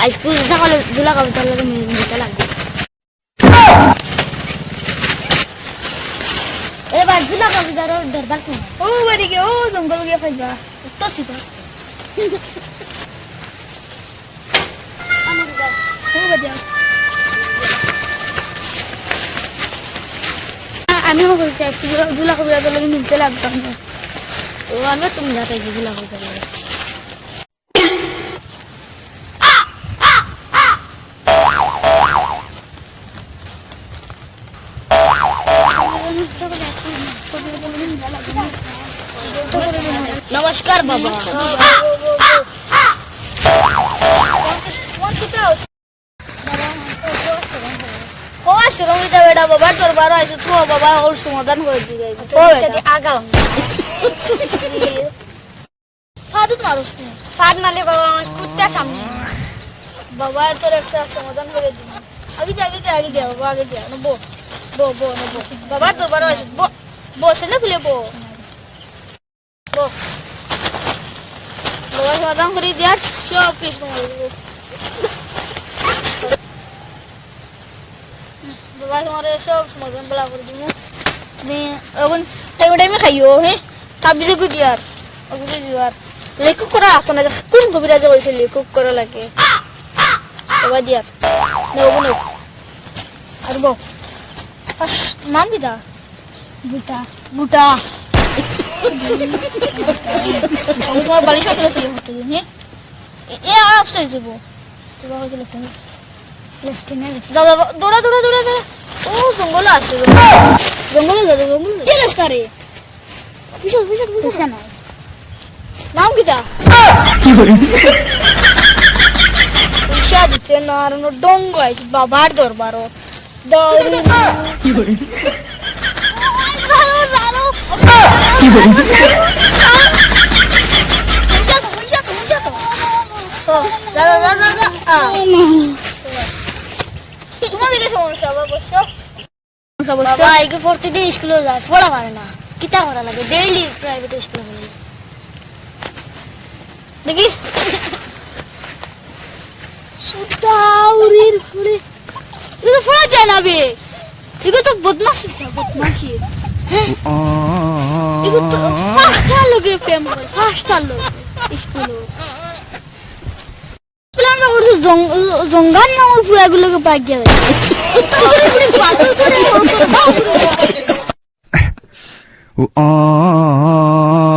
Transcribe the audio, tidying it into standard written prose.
আজ পুজো সকালে দুলা কবিতার লাগে মিলতে লাগবে এবার দুলা কবিতার দরবার কোন ও বাড়ি গিয়ে ও জঙ্গল গিয়ে খাইবা তো সিধা ও বাড়ি আমিও বলছি দুলা কবিতার লাগে মিলতে লাগবে ও আমি তুমি যাতে দুলা কবিতার লাগে নমস্কার বাবা বেটা বাবা তোর বারো আসো তো বাবা ওর সমাধান করে দিবে আগাম ফাদু মারুস নি ফাদ মারলে বাবা আমার কুত্তা সামনে বাবা তোর একটা সমাধান করে দিবে আগে যা বাবা আগে যা বো বো বো বো বাবা তোর বারো আসো বো বসে না খুলে বো বো বাবা সমাধান করে দিয়া সব কিছু বাবা তোমার সব সমাধান বলা করে দিব তুমি এখন টাইমে খাইও হ্যাঁ তাবিজে গুদি আর ওগুলো দিওয়ার লেকুক করা আসো না কোন কবিরাজে বলছে লেকুক করা লাগে বাবা দিয়ার নেব নেব আর বো নাম দিদা বুটা বুটা তোমার বালিশ চলে চলে হতে দিন হ্যাঁ এ আপসাই যাবো তোমার হয়তো লেফটেন্যান্ট দাদা দৌড়া দৌড়া দৌড়া দৌড়া ও জঙ্গল আছে জঙ্গলে যাবে জঙ্গল কি রাস্তা রে বিশাল বিশাল বুঝা না নাম কিটা পয়সা দিতে না আর ডঙ্গ আছে বাবার দরবারও দৌড়ি দাদা দাদা দাদা তোমার দিকে সমস্যা বাবা আগে প্রতিদিন স্কুলে যায় পড়া পারে না কিতা করা লাগে ডেইলি প্রাইভেট স্কুলে গেলে দেখি সুতাউরির ফুলে এগুলো ফোড়া যায় না বে এগুলো তো বদমাশি এগুলো তো ফার্স্ট লোকে প্রেম করে ফার্স্ট লোক স্কুলে আমরা ওর জঙ্গল না ওর ফুয়াগুলোকে পাকিয়ে দেয় Oh